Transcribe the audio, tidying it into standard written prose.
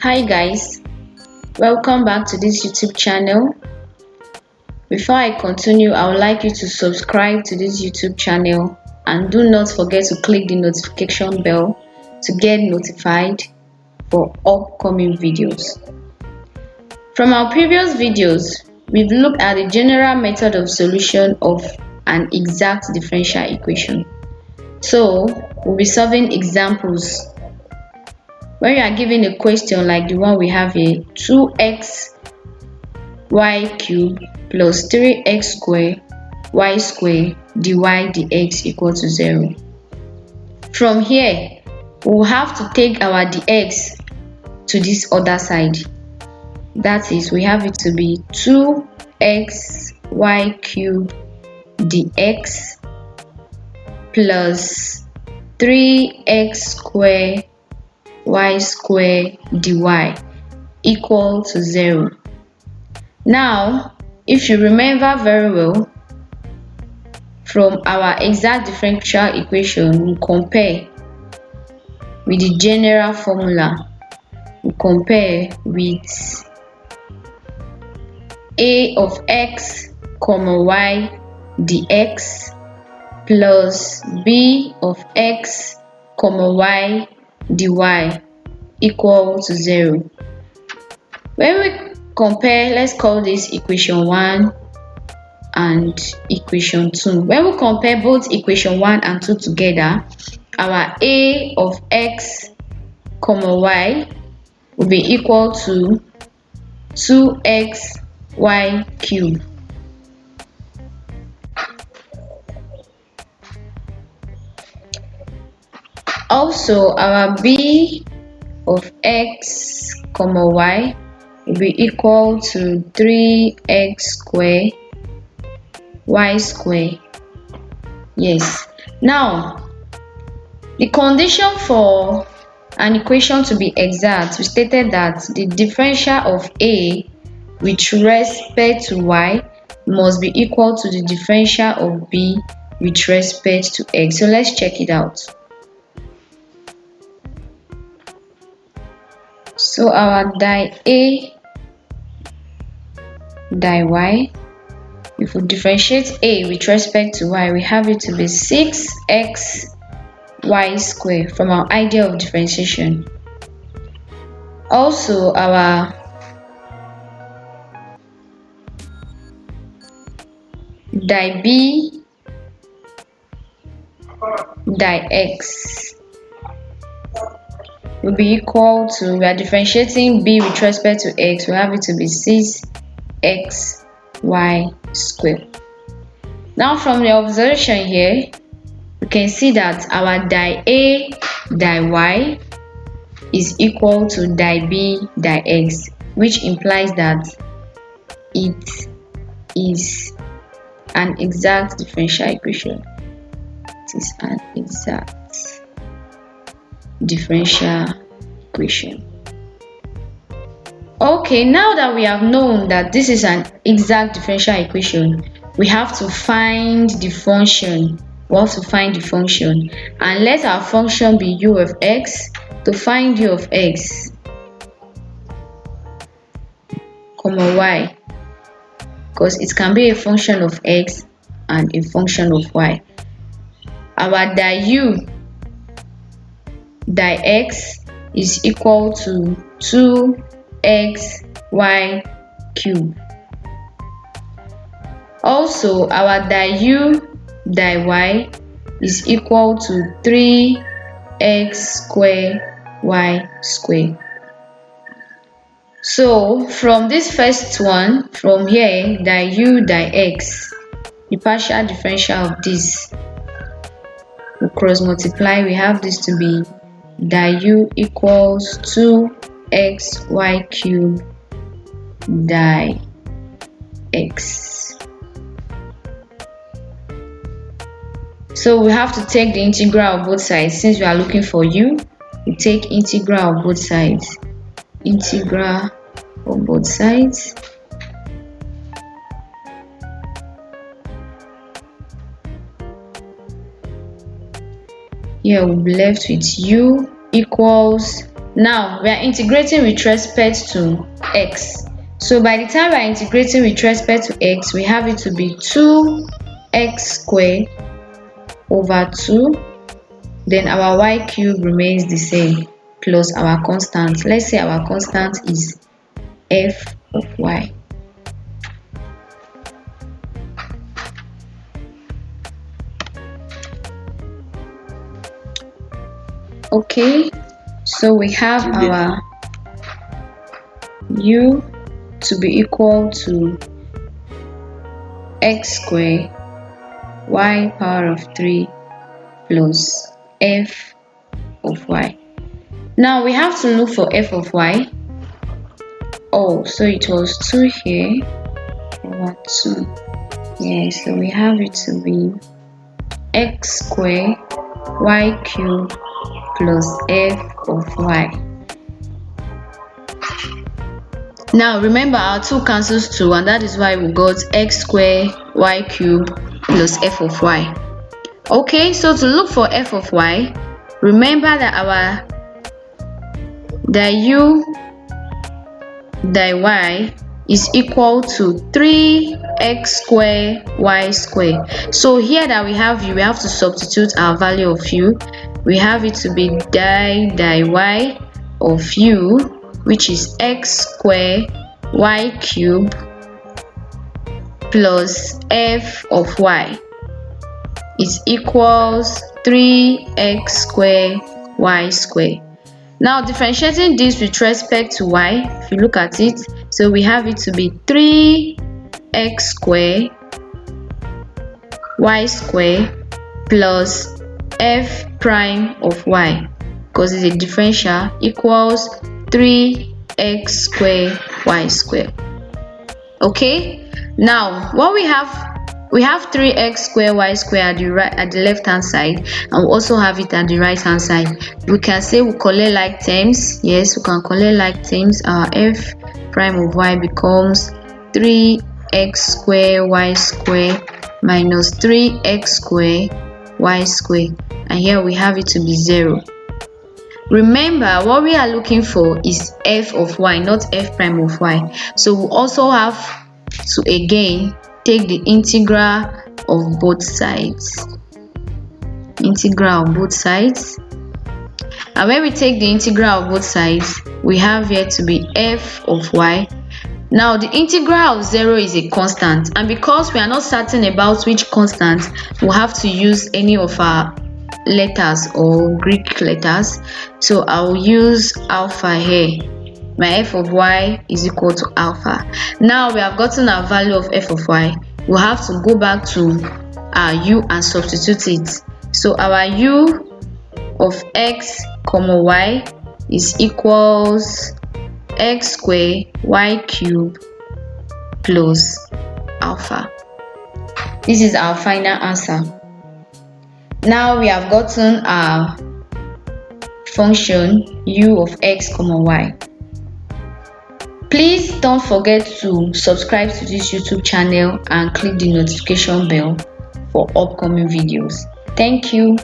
Hi guys, welcome back to this YouTube channel. Before I continue, I would like you to subscribe to this YouTube channel and do not forget to click the notification bell to get notified for upcoming videos. From our previous videos, we've looked at the general method of solution of an exact differential equation. So we'll be solving examples. When you are given a question like the one we have here, 2x y cubed plus 3x squared y squared dy dx equal to 0. From here, we'll have to take our dx to this other side. That is, we have it to be 2x y cubed dx plus 3x squared y squared dy equal to 0. Now, if you remember very well, from our exact differential equation, we compare with the general formula. We compare with a of x comma y dx plus b of x comma y dy equal to 0. When we compare, let's call this equation 1 and equation 2. When we compare both equation 1 and 2 together, our a of x comma y will be equal to 2xy cubed. Also, our b of x comma y will be equal to 3x squared y squared. Yes. Now, the condition for an equation to be exact, we stated that the differential of a with respect to y must be equal to the differential of b with respect to x. So let's check it out. So our die a die y, if we differentiate a with respect to y, we have it to be 6x y squared from our idea of differentiation. Also, our die b die x will be equal to, we are differentiating b with respect to x, we have it to be 6x y squared. Now, from the observation here, we can see that our die a die y is equal to die b die x, which implies that it is an exact differential equation. It is an exact differential equation. Okay, now that we have known that this is an exact differential equation, we have to find the function. We have to find the function, and let our function be u of x. To find u of x comma y, because it can be a function of x and a function of y. Our die u die x is equal to 2xy cubed. Also, our die u die y is equal to 3x squared y squared. So from this first one, from here, die u die x, the partial differential of this, we cross multiply, we have this to be die u equals 2xy cubed die x. So we have to take the integral of both sides. Since we are looking for u, we take integral of both sides. Integral of both sides. Here we'll be left with u equals Now we are integrating with respect to x. So by the time we are integrating with respect to x, we have it to be 2x squared over 2. Then our y cube remains the same plus our constant. Let's say our constant is f of y. Okay, so we have our u to be equal to x squared y power of 3 plus f of y. Now we have to look for f of y. Oh, so it was 2 here over 2. Yeah, so we have it to be x squared y cubed plus f of y. Now remember, our 2 cancels 2, and that is why we got x squared y cubed plus f of y. Okay, so to look for f of y, remember that u that y is equal to 3x squared y squared. So here that we have u, we have to substitute our value of u. We have it to be dy y of u, which is x squared y cubed plus f of y is equals 3x squared y squared. Now differentiating this with respect to y, if you look at it, so we have it to be 3x squared y squared plus f prime of y, because it's a differential, equals 3x squared y squared. Okay, now what we have 3x squared y squared at the left hand side, and we also have it at the right hand side. We can say we collect like terms. Yes, we can collect like terms. Our f prime of y becomes 3x squared y squared minus 3x squared y squared, and here we have it to be 0. Remember, what we are looking for is f of y, not f prime of y. So we also have to again take the integral of both sides. And when we take the integral of both sides, we have here to be f of y. Now the integral of 0 is a constant, and because we are not certain about which constant, we'll have to use any of our letters or Greek letters. So I'll use alpha here. My f of y is equal to alpha. Now we have gotten our value of f of y. We'll have to go back to our u and substitute it. So our u of x comma y is equals x squared y cubed plus alpha. This is our final answer. Now we have gotten our function u of x comma y. Please don't forget to subscribe to this YouTube channel and click the notification bell for upcoming videos. Thank you.